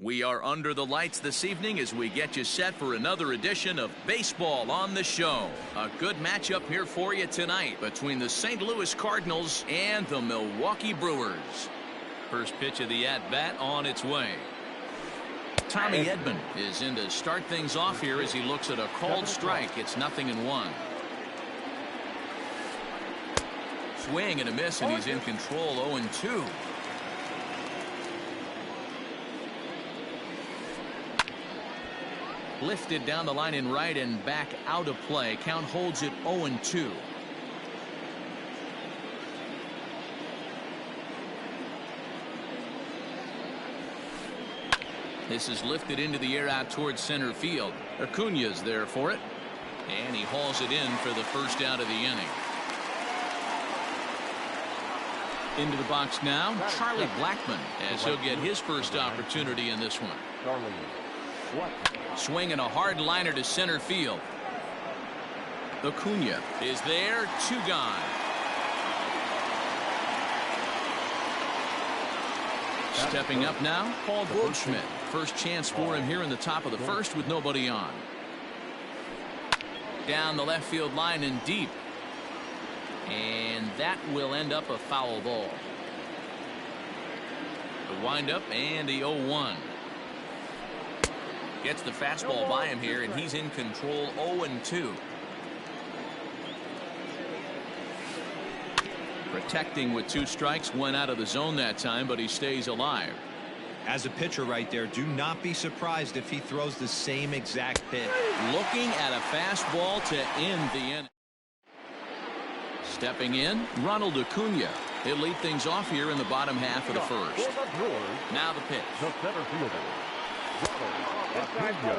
We are under the lights this evening as we get you set for another edition of Baseball on the Show. A good matchup here for you tonight between the St. Louis Cardinals and the Milwaukee Brewers. First pitch of the at-bat on its way. Tommy Edman is in to start things off here as he looks at a called strike. It's 0-1. Swing and a miss, and he's in control. 0-2. Lifted down the line in right and back out of play. Count holds it 0-2. This is lifted into the air out towards center field. Acuna's there for it, and he hauls it in for the first out of the inning. Into the box now, Charlie Blackmon, as he'll get his first opportunity in this one. Swinging a hard liner to center field. Acuna is there, 2 gone. Stepping up now, Paul Goldschmidt. First chance for him here in the top of the first with nobody on. Down the left field line and deep. And that will end up a foul ball. The windup and the 0-1. Gets the fastball by him here, and he's in control. 0-2. Protecting with 2 strikes, went out of the zone that time, but he stays alive. As a pitcher right there, do not be surprised if he throws the same exact pitch. Looking at a fastball to end the inning. Stepping in, Ronald Acuna. He'll lead things off here in the bottom half of the first. Now the pitch. The center fielder, Ronald Acuna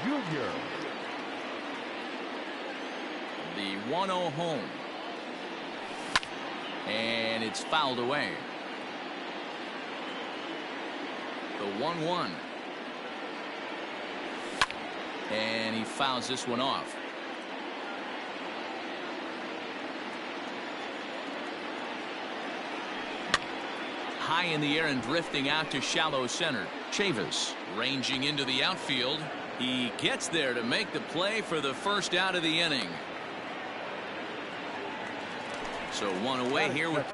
Jr. The 1-0 home. And it's fouled away. The 1-1. And he fouls this one off. High in the air and drifting out to shallow center. Chavis ranging into the outfield. He gets there to make the play for the first out of the inning. So 1 away here with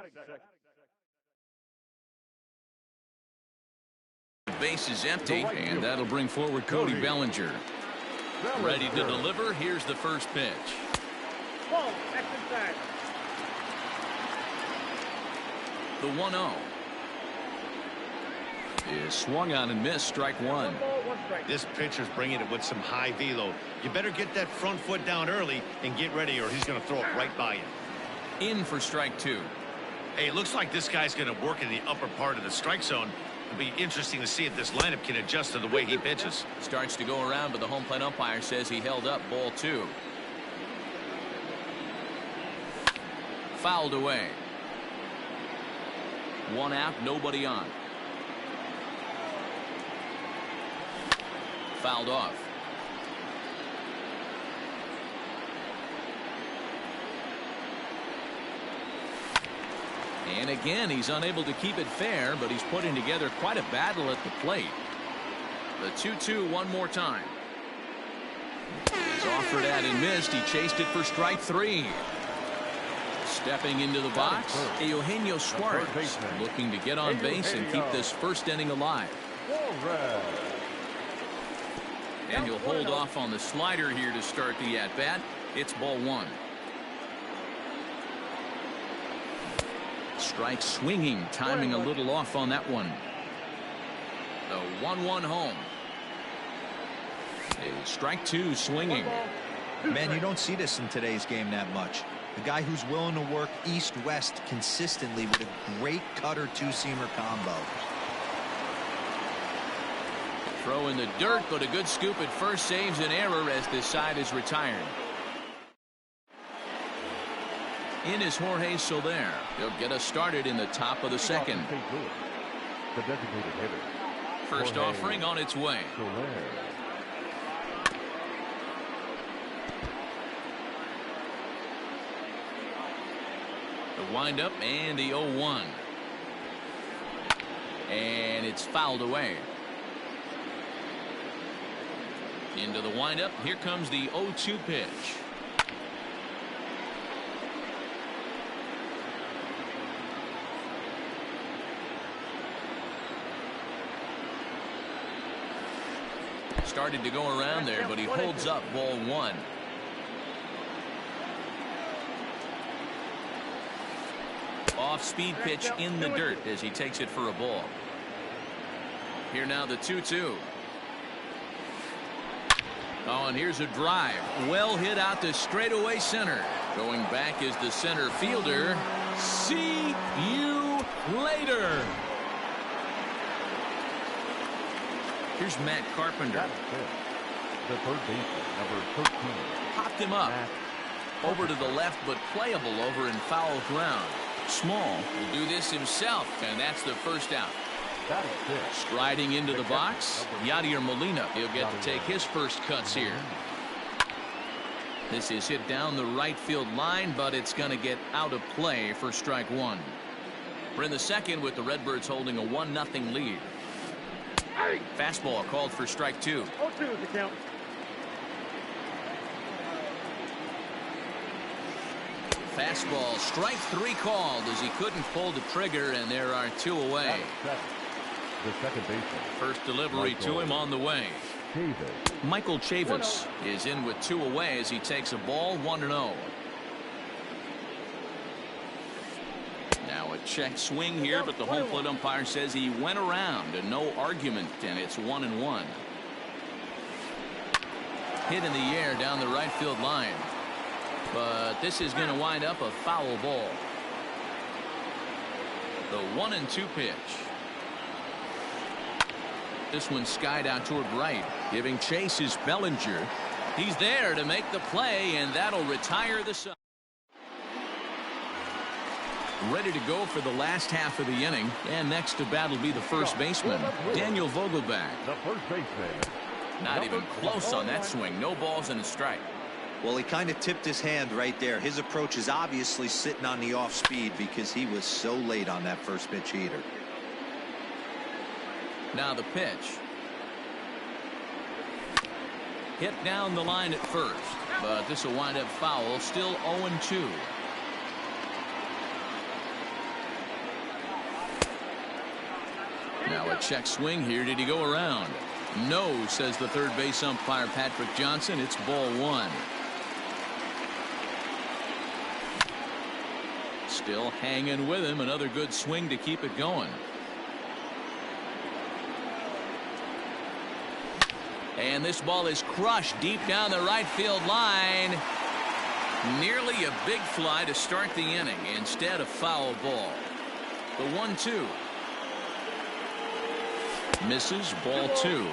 the base is empty, and that'll bring forward Cody Bellinger. Ready to deliver. Here's the first pitch. The 1-0 is swung on and missed. Strike 1. This pitcher's bringing it with some high velo. You better get that front foot down early and get ready, or he's going to throw it right by you. In for strike 2. Hey, it looks like this guy's going to work in the upper part of the strike zone. It'll be interesting to see if this lineup can adjust to the way he pitches. Starts to go around, but the home plate umpire says he held up. Ball 2. Fouled away. 1 out, nobody on. Fouled off. And again, he's unable to keep it fair, but he's putting together quite a battle at the plate. The 2-2 one more time. He's offered at and missed. He chased it for strike 3. Stepping into the box, Eugenio Suarez looking to get on base and keep this first inning alive. And he'll hold off on the slider here to start the at-bat. It's ball 1. Strike swinging, timing a little off on that one. The 1-1 home. Strike 2 swinging. Man, you don't see this in today's game that much. The guy who's willing to work east-west consistently with a great cutter 2-seamer combo. Throw in the dirt, but a good scoop at first saves an error as this side is retired. In is Jorge Soler. He'll get us started in the top of the second. The designated hitter. First offering on its way. The windup and the 0-1. And it's fouled away. Into the windup. Here comes the 0-2 pitch. Started to go around there, but he holds up. Ball 1. Off-speed pitch in the dirt as he takes it for a ball. Here now the 2-2. Oh, and here's a drive. Well hit out to straightaway center. Going back is the center fielder. See you later. Here's Matt Carpenter. The third baseman, number 13. Popped him up. Over to the left, but playable over in foul ground. Small will do this himself, and that's the first out. Striding into the box, Yadier Molina. He'll get to take his first cuts here. This is hit down the right field line, but it's going to get out of play for strike 1. We're in the second with the Redbirds holding a 1-0 lead. Fastball called for strike 2. 0-2 is the count. Fastball, strike 3 called as he couldn't pull the trigger, and there are 2 away. The second baseman. First delivery to him on the way. Michael Chavis is in with 2 away as he takes a ball 1-0. Now a check swing here, but the home plate umpire says he went around and no argument, and it's 1-1. Hit in the air down the right field line, but this is going to wind up a foul ball. The 1-2 pitch. This one skied out toward right. Giving chase is Bellinger. He's there to make the play, and that'll retire the side. Ready to go for the last half of the inning. And next to bat will be the first baseman, Daniel Vogelbach. The first baseman. Not even close on that swing. No balls and a strike. Well, he kind of tipped his hand right there. His approach is obviously sitting on the off speed because he was so late on that first pitch heater. Now the pitch. Hit down the line at first, but this will wind up foul. Still 0-2. Now a check swing here. Did he go around? No, says the third base umpire Patrick Johnson. It's ball 1. Still hanging with him. Another good swing to keep it going. And this ball is crushed deep down the right field line. Nearly a big fly to start the inning. Instead, a foul ball. The 1-2. Misses, ball 2.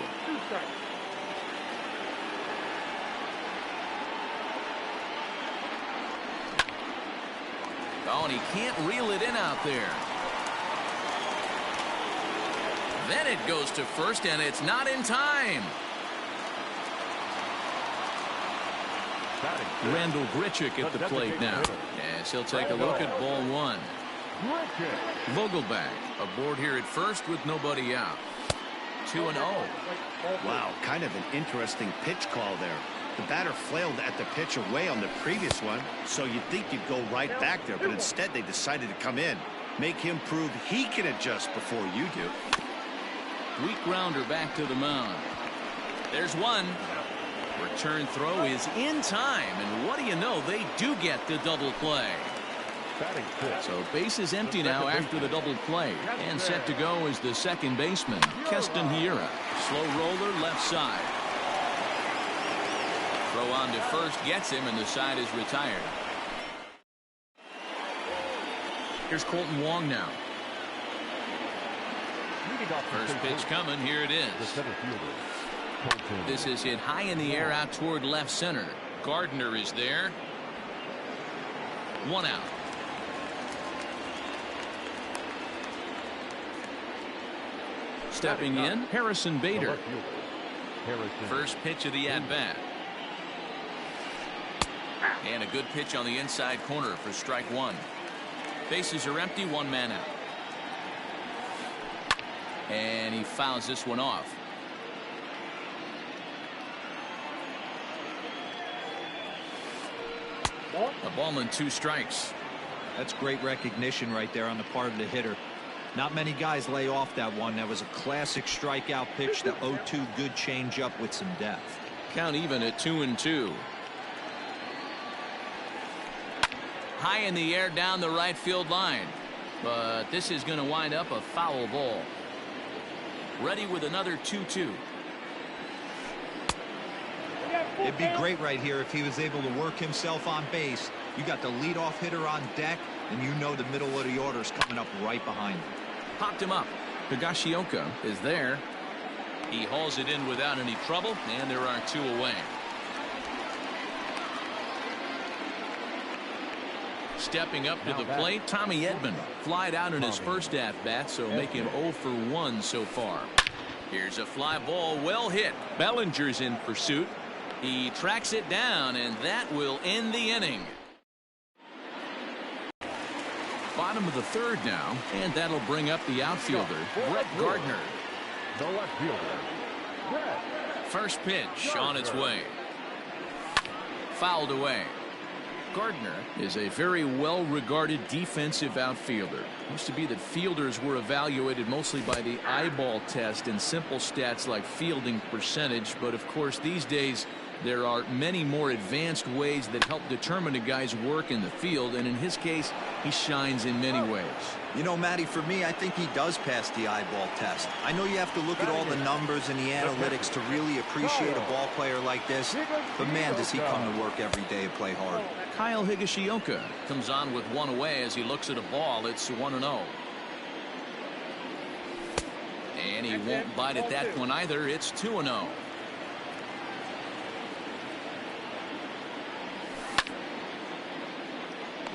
Oh, and he can't reel it in out there. Then it goes to first, and it's not in time. Randall Grichuk at the plate now. Yes, he'll take a look at ball 1. Vogelbach aboard here at first with nobody out. 2-0. Wow, kind of an interesting pitch call there. The batter flailed at the pitch away on the previous one, so you'd think you'd go right back there, but instead they decided to come in. Make him prove he can adjust before you do. Weak grounder back to the mound. There's one. Return throw is in time, and what do you know, they do get the double play. So base is empty now after the double play, and set to go is the second baseman, Keston Hiura. Slow roller left side. Throw on to first gets him, and the side is retired. Here's Colton Wong now. First pitch coming. Here it is. This is hit high in the air out toward left center. Gardner is there. 1 out. Stepping in, Harrison Bader. First pitch of the at-bat. And a good pitch on the inside corner for strike 1. Bases are empty, 1 man out. And he fouls this one off. A ball and 2 strikes. That's great recognition right there on the part of the hitter. Not many guys lay off that one. That was a classic strikeout pitch. The 0-2 good changeup with some depth. Count even at 2-2. High in the air down the right field line. But this is going to wind up a foul ball. Ready with another 2-2. It'd be great right here if he was able to work himself on base. You got the leadoff hitter on deck, and you know the middle of the order is coming up right behind him. Popped him up. Higashioka is there. He hauls it in without any trouble, and there are 2 away. Stepping up to the plate, Tommy Edman flied out in his first at-bat, so make him 0 for 1 so far. Here's a fly ball, well hit. Bellinger's in pursuit. He tracks it down, and that will end the inning. Bottom of the 3rd now, and that'll bring up the outfielder, Brett Gardner. The left fielder, Brett. First pitch on its way. Fouled away. Gardner is a very well-regarded defensive outfielder. It used to be that fielders were evaluated mostly by the eyeball test and simple stats like fielding percentage, but of course these days there are many more advanced ways that help determine a guy's work in the field, and in his case he shines in many ways. You know, Matty, for me, I think he does pass the eyeball test. I know you have to look at all the numbers and the analytics to really appreciate a ball player like this, but man, does he come to work every day and play hard. Kyle Higashioka comes on with 1 away as he looks at a ball. It's 1-0. And he won't bite at that one either. It's 2-0.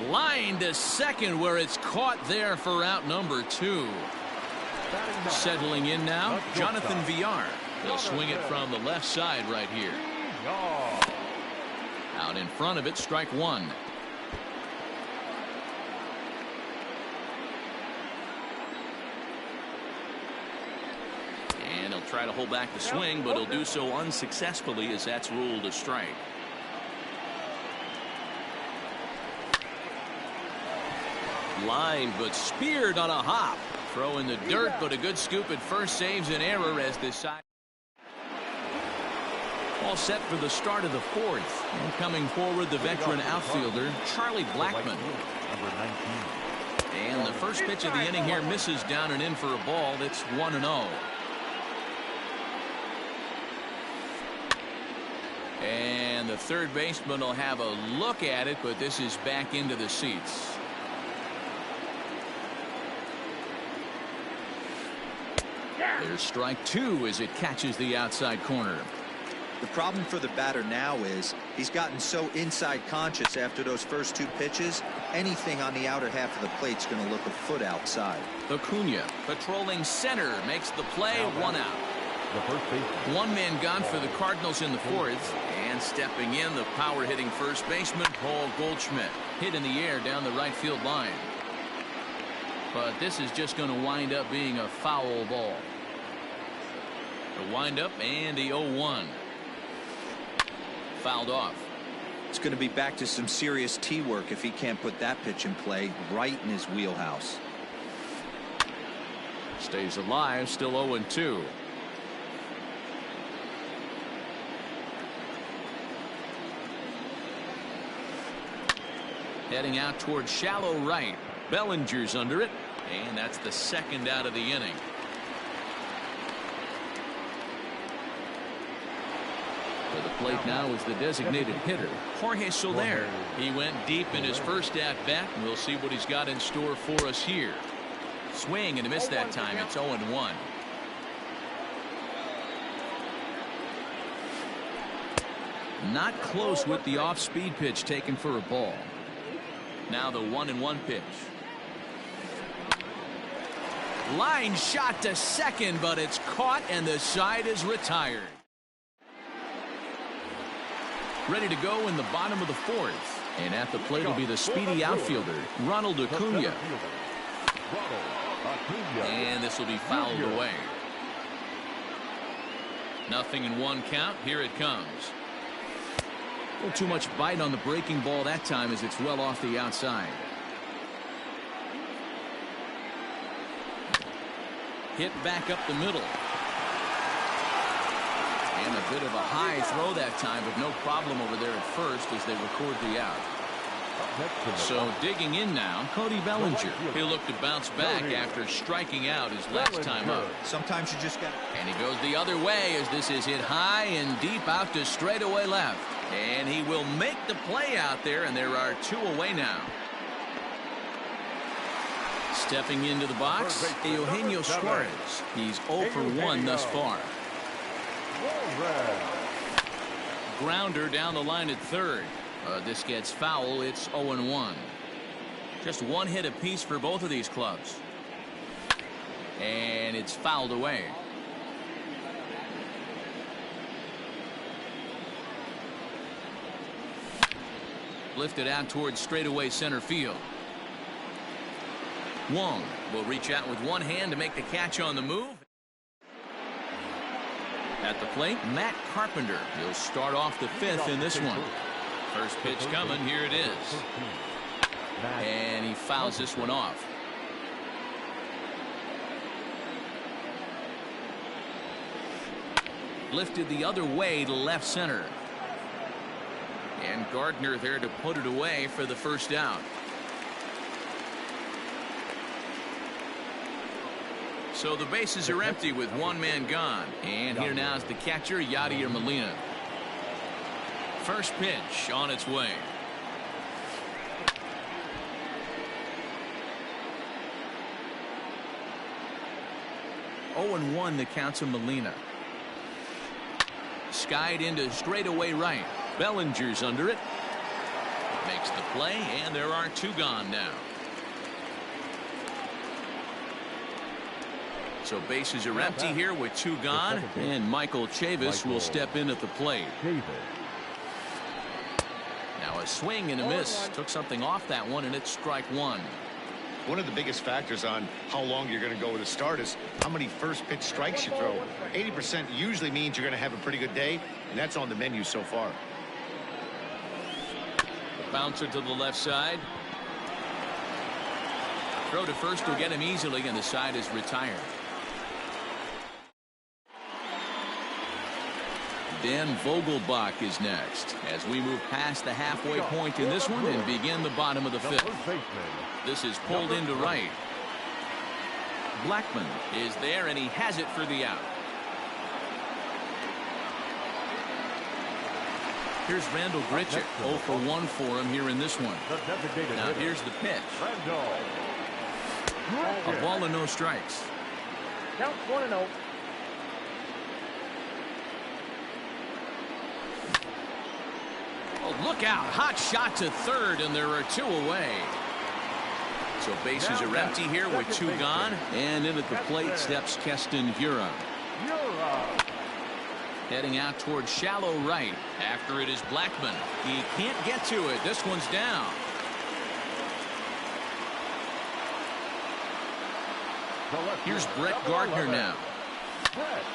Line to second, where it's caught there for out number 2. Settling in now, Jonathan Villar. He'll swing it from the left side right here. Out in front of it, strike 1. And he'll try to hold back the swing, but he'll do so unsuccessfully as that's ruled a strike. Line, but speared on a hop. Throw in the dirt, but a good scoop at first saves an error as this side. All set for the start of the 4th. And coming forward, the veteran outfielder, Charlie Blackmon. Number 19. And the first pitch of the inning here misses down and in for a ball. That's 1-0. And the third baseman will have a look at it, but this is back into the seats. There's strike 2 as it catches the outside corner. The problem for the batter now is he's gotten so inside conscious after those first 2 pitches. Anything on the outer half of the plate's going to look a foot outside. Acuna patrolling center makes the play. 1 out. The first baseman. 1 man gone for the Cardinals in the 4th. And stepping in, the power hitting first baseman, Paul Goldschmidt. Hit in the air down the right field line. But this is just going to wind up being a foul ball. The windup and the 0-1. Fouled off. It's going to be back to some serious tee work if he can't put that pitch in play right in his wheelhouse. Stays alive, still 0-2. Heading out towards shallow right. Bellinger's under it, and that's the 2nd out of the inning. For the plate now is the designated hitter, Jorge Soler. He went deep in his first at-bat, and we'll see what he's got in store for us here. Swing and a miss that time. It's 0-1. Not close with the off-speed pitch taken for a ball. Now the 1-1 pitch. Line shot to second, but it's caught and the side is retired. Ready to go in the bottom of the 4th. And at the plate will be the speedy outfielder, Ronald Acuna. And this will be fouled away. 0-1 count. Here it comes. Not too much bite on the breaking ball that time as it's well off the outside. Hit back up the middle. And a bit of a high throw that time, but no problem over there at first as they record the out. So digging in now, Cody Bellinger. He'll look to bounce back after striking out his last time up. Sometimes you just got. And he goes the other way as this is hit high and deep out to straightaway left. And he will make the play out there, and there are 2 away now. Stepping into the box, Eugenio Suarez. He's 0 for 1 thus far. Grounder down the line at third. This gets foul. It's 0-1. Just 1 hit apiece for both of these clubs. And it's fouled away. Lifted out towards straightaway center field. Wong will reach out with one hand to make the catch on the move. At the plate, Matt Carpenter. He'll start off the 5th in this one. First pitch coming. Here it is. And he fouls this one off. Lifted the other way to left center. And Gardner there to put it away for the first out. So the bases are empty with 1 man gone. And here now is the catcher, Yadier Molina. First pitch on its way. Oh, and 1 the count to Molina. Skied into straightaway right. Bellinger's under it. Makes the play, and there are 2 gone now. So bases are empty here with 2 gone, and Michael Chavis will step in at the plate. Now a swing and a miss. Took something off that one, and it's strike 1. One of the biggest factors on how long you're going to go with a start is how many first pitch strikes you throw. 80% usually means you're going to have a pretty good day, and that's on the menu so far. Bouncer to the left side. Throw to first will get him easily, and the side is retired. Dan Vogelbach is next as we move past the halfway point in this one and begin the bottom of the 5th. This is pulled into right. Blackman is there, and he has it for the out. Here's Randall Grichuk. 0 for 1 for him here in this one. Now here's the pitch. A ball and no strikes. Count 1-0. Oh, look out. Hot shot to third, and there are 2 away. So bases are empty here with 2 gone. And in at the plate steps Keston Hiura. Heading out towards shallow right. After it is Blackman. He can't get to it. This one's down. Here's Brett Gardner now.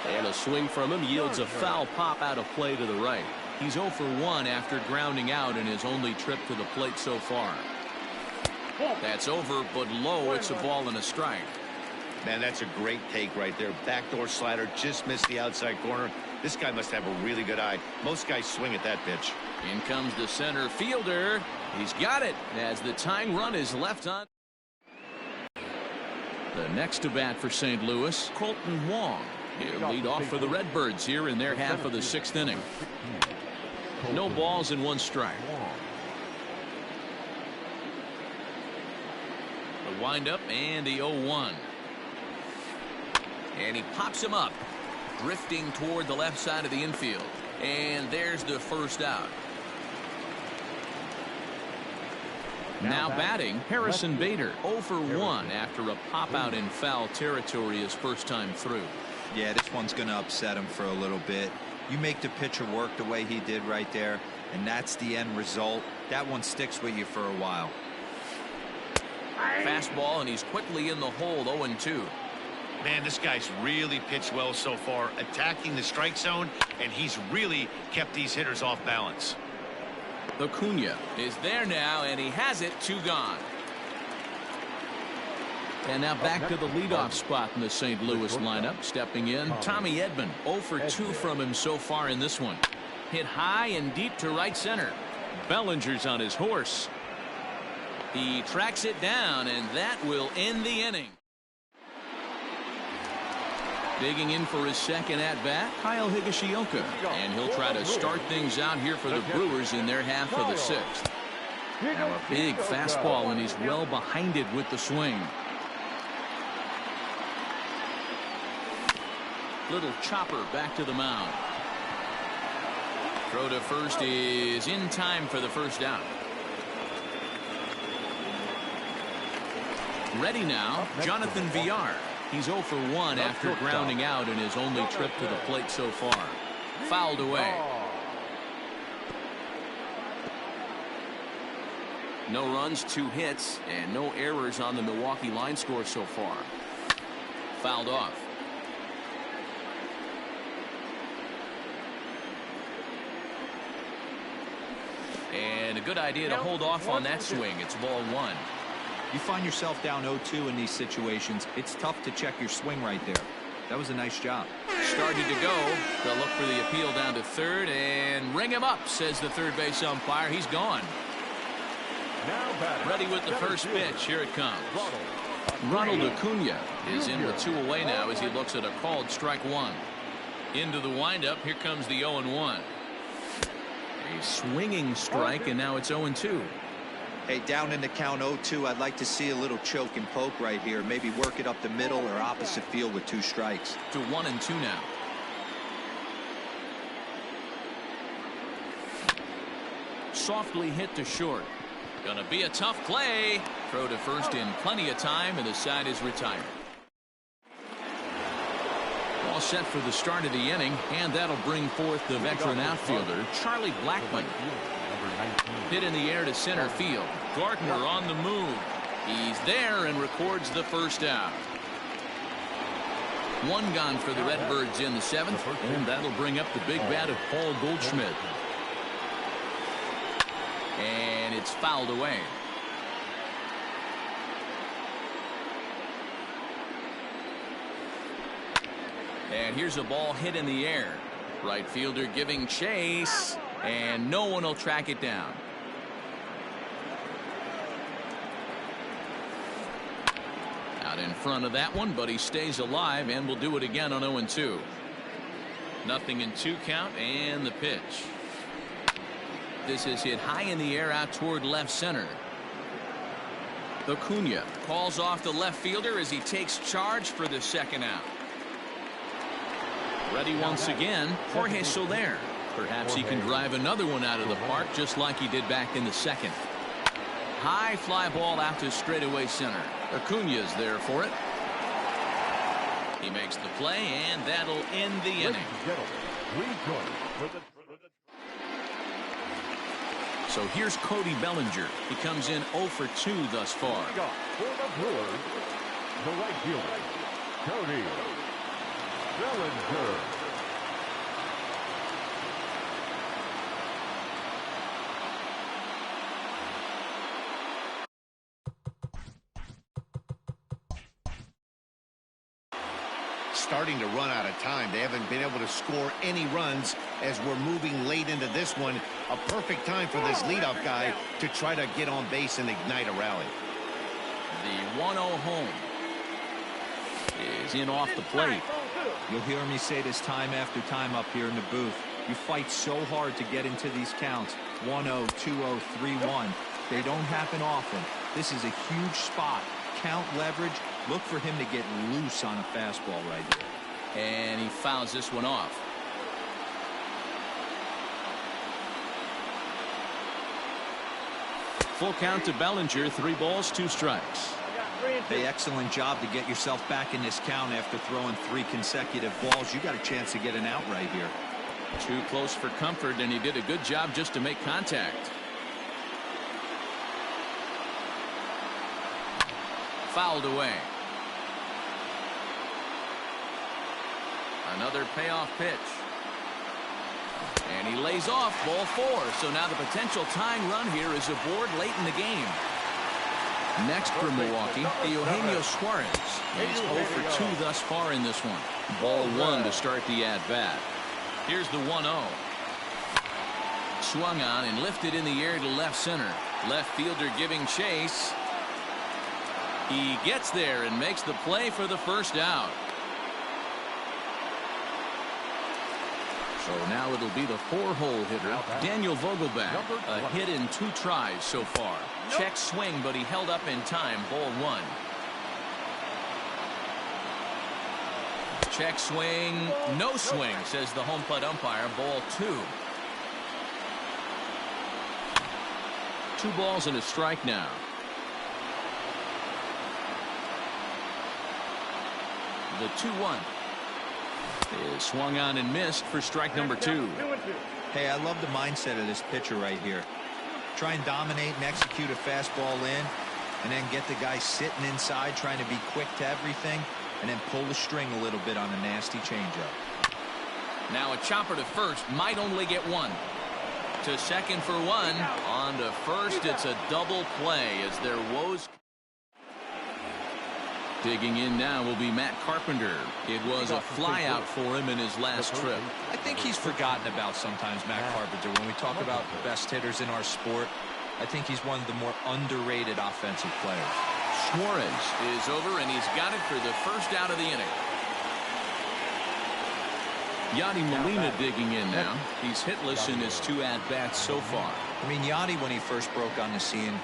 And a swing from him yields a foul pop out of play to the right. He's 0 for 1 after grounding out in his only trip to the plate so far. That's over, but low. It's a ball and a strike. Man, that's a great take right there. Backdoor slider, just missed the outside corner. This guy must have a really good eye. Most guys swing at that pitch. In comes the center fielder. He's got it as the tying run is left on. The next to bat for St. Louis, Colton Wong. He'll lead off for the Redbirds here in their half of the 6th inning. No balls and 1 strike. The windup and the 0-1. And he pops him up, drifting toward the left side of the infield. And there's the first out. Now batting, Harrison Bader, 0 for 1 after a pop out in foul territory his first time through. Yeah, this one's going to upset him for a little bit. You make the pitcher work the way he did right there, and that's the end result. That one sticks with you for a while. Fastball, and he's quickly in the hole, 0-2. Man, this guy's really pitched well so far, attacking the strike zone, and he's really kept these hitters off balance. Acuna is there now, and he has it. 2 gone. And now back to the leadoff spot in the St. Louis lineup. Stepping in, Tommy Edman. 0 for 2 from him so far in this one. Hit high and deep to right center. Bellinger's on his horse. He tracks it down, and that will end the inning. Digging in for his second at-bat, Kyle Higashioka. And he'll try to start things out here for the Brewers in their half of the 6th. Now a big fastball, and he's well behind it with the swing. Little chopper back to the mound. Throw to first is in time for the first out. Ready now, Jonathan Villar. He's 0 for 1 after grounding out in his only trip to the plate so far. Fouled away. No runs, 2 hits, and no errors on the Milwaukee line score so far. Fouled off. And a good idea to hold off on that swing. It's ball 1. You find yourself down 0-2 in these situations, it's tough to check your swing right there. That was a nice job. Started to go. They'll look for the appeal down to third and ring him up, says the third base umpire. He's gone. Ready with the first pitch. Here it comes. Ronald Acuna is in with 2 away now as he looks at a called strike 1. Into the windup. Here comes the 0-1. A swinging strike, and now it's 0-2. Hey, down in the count 0-2, I'd like to see a little choke and poke right here. Maybe work it up the middle or opposite field with 2 strikes. To 1-2 now. Softly hit to short. Gonna be a tough play. Throw to first in plenty of time, and the side is retired. All set for the start of the inning, and that'll bring forth the veteran outfielder, Charlie Blackmon. Hit in the air to center field. Gardner on the move. He's there and records the first out. 1 gone for the Redbirds in the 7th, and that'll bring up the big bat of Paul Goldschmidt. And it's fouled away. And here's a ball hit in the air. Right fielder giving chase, and no one will track it down. Out in front of that one, but he stays alive and will do it again on 0-2. Nothing in 2 count, and the pitch. This is hit high in the air out toward left center. Acuna calls off the left fielder as he takes charge for the second out. Ready once again, Jorge Soler. Perhaps he can drive another one out of the park just like he did back in the 2nd. High fly ball out to straightaway center. Acuna's there for it. He makes the play, and that'll end the inning. So here's Cody Bellinger. He comes in 0 for 2 thus far. For the Brewers, the right fielder, Cody Bellinger. Starting to run out of time. They haven't been able to score any runs as we're moving late into this one. A perfect time for this leadoff guy to try to get on base and ignite a rally. The 1-0 home is in off the plate. You'll hear me say this time after time up here in the booth. You fight so hard to get into these counts. 1-0, 2-0, 3-1. They don't happen often. This is a huge spot. Count leverage. Look for him to get loose on a fastball right here. And he fouls this one off. Full count to Bellinger. 3 balls, 2 strikes. Hey, excellent job to get yourself back in this count after throwing 3 consecutive balls. You got a chance to get an out right here. Too close for comfort, and he did a good job just to make contact. Fouled away. Another payoff pitch. And he lays off ball 4. So now the potential tying run here is aboard late in the game. Next for Milwaukee, Eugenio Suarez. He's 0 for 2 thus far in this one. Ball 1 to start the at-bat. Here's the 1-0. Swung on and lifted in the air to left center. Left fielder giving chase. He gets there and makes the play for the first out. So now it'll be the 4-hole hitter, Daniel Vogelbach. A hit in 2 tries so far. Check swing, but he held up in time. Ball 1. Check swing, no swing, says the home plate umpire. Ball 2. 2 balls and a strike now. The 2-1 is swung on and missed for strike number 2. Hey, I love the mindset of this pitcher right here. Try and dominate and execute a fastball in, and then get the guy sitting inside trying to be quick to everything, and then pull the string a little bit on a nasty changeup. Now a chopper to first, might only get 1. To second for 1. On to first, it's a double play as their woes. Digging in now will be Matt Carpenter. It was a flyout for him in his last trip. I think he's forgotten about sometimes, Matt Carpenter. When we talk about the best hitters in our sport, I think he's one of the more underrated offensive players. Suarez is over, and he's got it for the first out of the inning. Yadi Molina digging in now. He's hitless in his 2 at-bats so far. I mean, Yadi, when he first broke on the scene,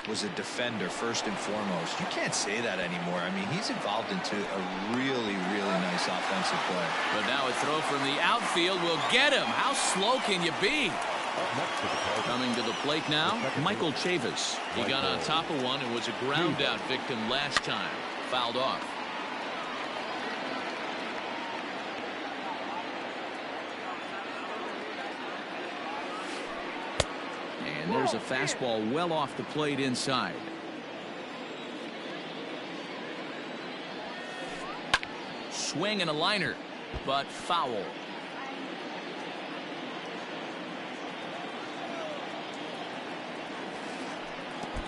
was a defender first and foremost. You can't say that anymore. I mean, he's evolved into a really, really nice offensive player. But now a throw from the outfield will get him. How slow can you be? Coming to the plate now, Michael Chavis. He got on top of one and was a ground out victim last time. Fouled off. And there's a fastball well off the plate inside. Swing and a liner, but foul.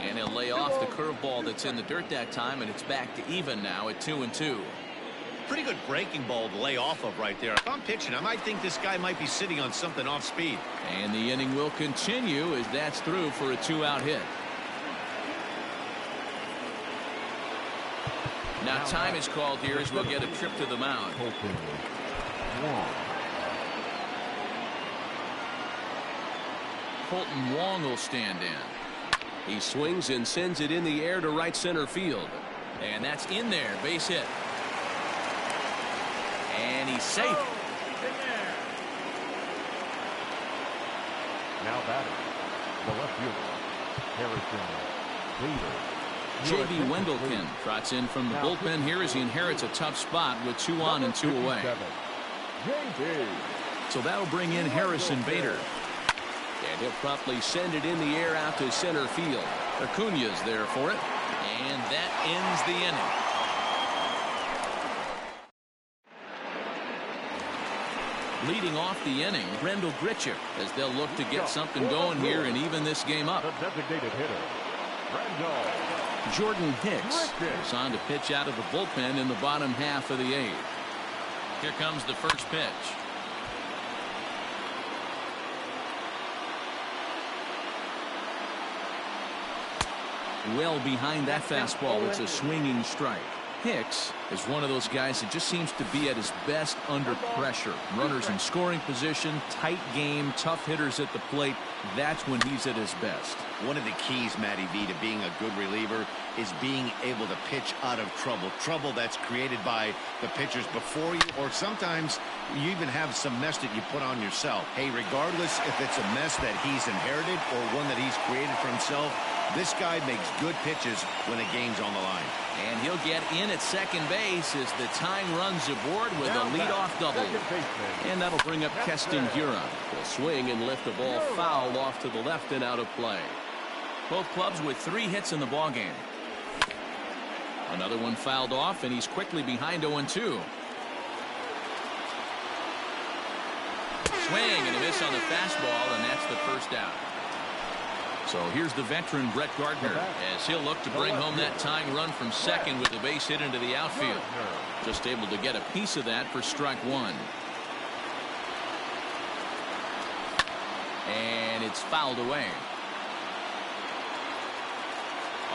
And he'll lay off the curveball that's in the dirt that time, and it's back to even now at 2-2. Pretty good breaking ball to lay off of right there. If I'm pitching, I might think this guy might be sitting on something off speed. And the inning will continue as that's through for a 2-out hit. Now time is called here as we'll get a trip to the mound. Colton Wong will stand in. He swings and sends it in the air to right center field. And that's in there. Base hit. And he's safe. Now batting, the left fielder, Harrison Bader. J.B. Wendelken trots in from the bullpen here as he inherits a tough spot with 2 on and 2 away. So that'll bring in Harrison Bader. And he'll promptly send it in the air out to center field. Acuna's there for it. And that ends the inning. Leading off the inning, Rendell Grichuk, as they'll look to get something going here and even this game up. The designated hitter, Rendell. Jordan Hicks is on to pitch out of the bullpen in the bottom half of the 8th. Here comes the first pitch. Well behind that fastball, it's a swinging strike. Hicks is one of those guys that just seems to be at his best under pressure. Runners in scoring position, tight game, tough hitters at the plate. That's when he's at his best. One of the keys, Matty V, to being a good reliever is being able to pitch out of trouble. Trouble that's created by the pitchers before you, or sometimes you even have some mess that you put on yourself. Hey, regardless if it's a mess that he's inherited or one that he's created for himself, this guy makes good pitches when the game's on the line. And he'll get in at second base as the tying runs aboard with a leadoff double. And that'll bring up Keston Huron. He'll swing and lift the ball foul off to the left and out of play. Both clubs with 3 hits in the ballgame. Another one fouled off, and he's quickly behind 0-2. swing and a miss on the fastball, and that's the first out. So here's the veteran Brett Gardner as he'll look to bring home that tying run from second with the base hit into the outfield. Just able to get a piece of that for strike one. And it's fouled away.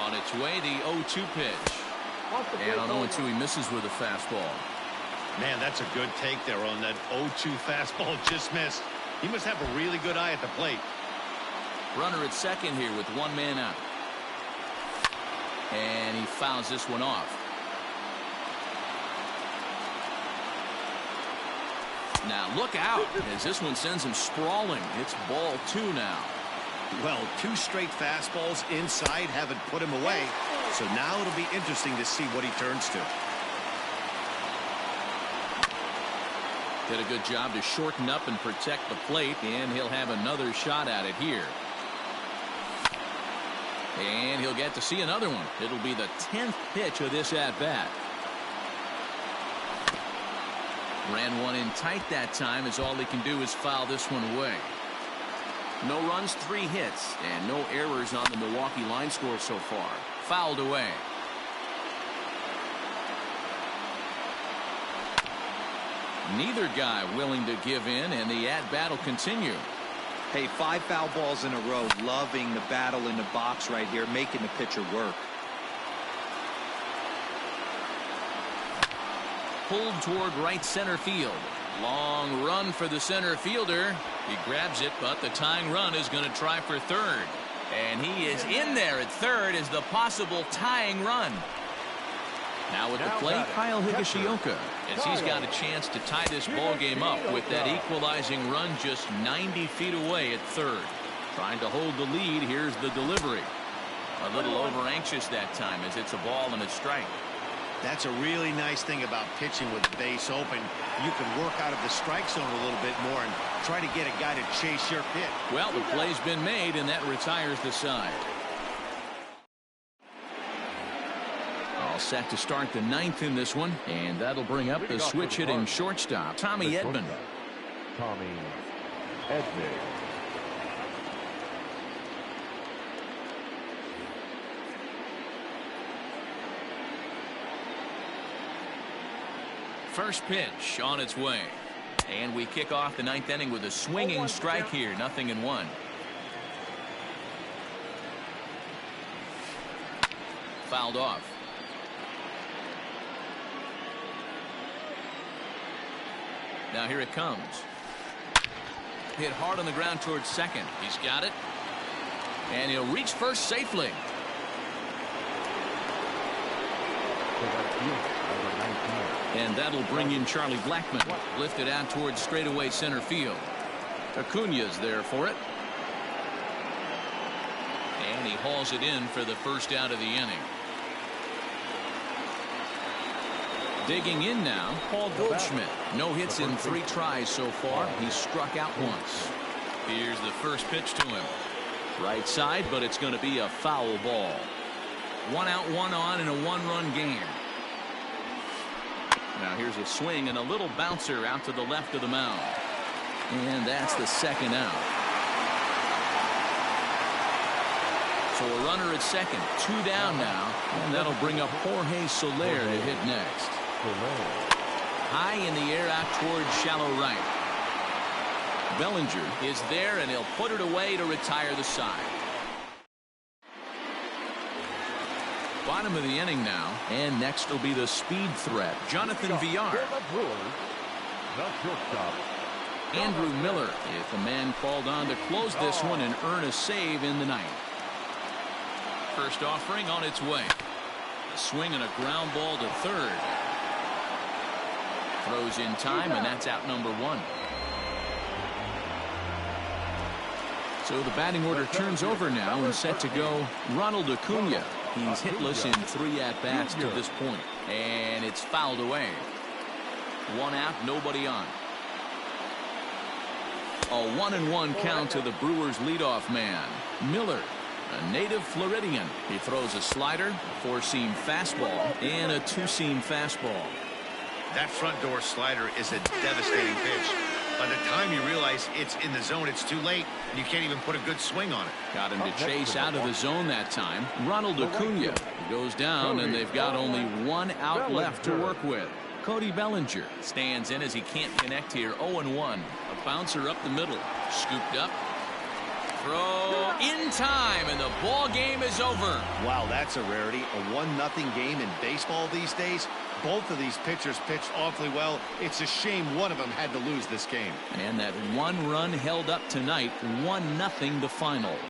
On its way, the 0-2 pitch. And on 0-2, he misses with a fastball. Man, that's a good take there on that 0-2 fastball. Just missed. He must have a really good eye at the plate. Runner at second here with one man out. And he fouls this one off. Now look out as this one sends him sprawling. It's ball two now. Well, two straight fastballs inside haven't put him away. So now it'll be interesting to see what he turns to. Did a good job to shorten up and protect the plate, and he'll have another shot at it here. And he'll get to see another one. It'll be the 10th pitch of this at-bat. Ran one in tight that time, as all he can do is foul this one away. No runs, 3 hits, and no errors on the Milwaukee line score so far. Fouled away. Neither guy willing to give in, and the at-bat will continue. Hey, 5 foul balls in a row. Loving the battle in the box right here, making the pitcher work. Pulled toward right center field. Long run for the center fielder. He grabs it, but the tying run is going to try for third. And he is in there at third as the possible tying run. Now with the plate, Kyle Higashioka, as he's got a chance to tie this ball game up with that equalizing run just 90 feet away at third. Trying to hold the lead. Here's the delivery. A little over anxious that time as it's a ball and a strike. That's a really nice thing about pitching with the base open. You can work out of the strike zone a little bit more and try to get a guy to chase your pitch. Well, the play's been made, and that retires the side. All set to start the 9th in this one, and that'll bring up the switch hitting shortstop, Tommy Edman. Tommy Edman. First pitch on its way. And we kick off the 9th inning with a swinging strike here. 0-1. Fouled off. Now here it comes. Hit hard on the ground towards second. He's got it. And he'll reach first safely. And that'll bring in Charlie Blackmon. Lifted out towards straightaway center field. Acuna's there for it. And he hauls it in for the first out of the inning. Digging in now, Paul Goldschmidt. No hits in 3 tries so far. He's struck out once. Here's the first pitch to him. Right side, but it's going to be a foul ball. 1 out, 1 on in a 1-run game. Now here's a swing and a little bouncer out to the left of the mound. And that's the second out. So a runner at second, 2 down now. And that'll bring up Jorge Soler to hit next. High in the air out towards shallow right. Bellinger is there, and he'll put it away to retire the side. Bottom of the inning now, and next will be the speed threat, Jonathan Villar. Andrew Miller is the man called on to close this one and earn a save in the 9th. First offering on its way. A swing and a ground ball to third. Throws in time, and that's out number 1. So the batting order turns over now and set to go Ronald Acuna. He's hitless in 3 at-bats to this point. And it's fouled away. 1 out, nobody on. A 1-1 count to the Brewers leadoff man, Miller, a native Floridian. He throws a slider, a 4-seam fastball, and a 2-seam fastball. That front door slider is a devastating pitch. By the time you realize it's in the zone, it's too late, and you can't even put a good swing on it. Got him to chase out of the zone that time. Ronald Acuna goes down, and they've got only one out left to work with. Cody Bellinger stands in as he can't connect here. 0-1. A bouncer up the middle. Scooped up. Throw in time, and the ball game is over. Wow, that's a rarity. A 1-0 game in baseball these days. Both of these pitchers pitched awfully well. It's a shame one of them had to lose this game. And that one run held up tonight. 1-0 the final.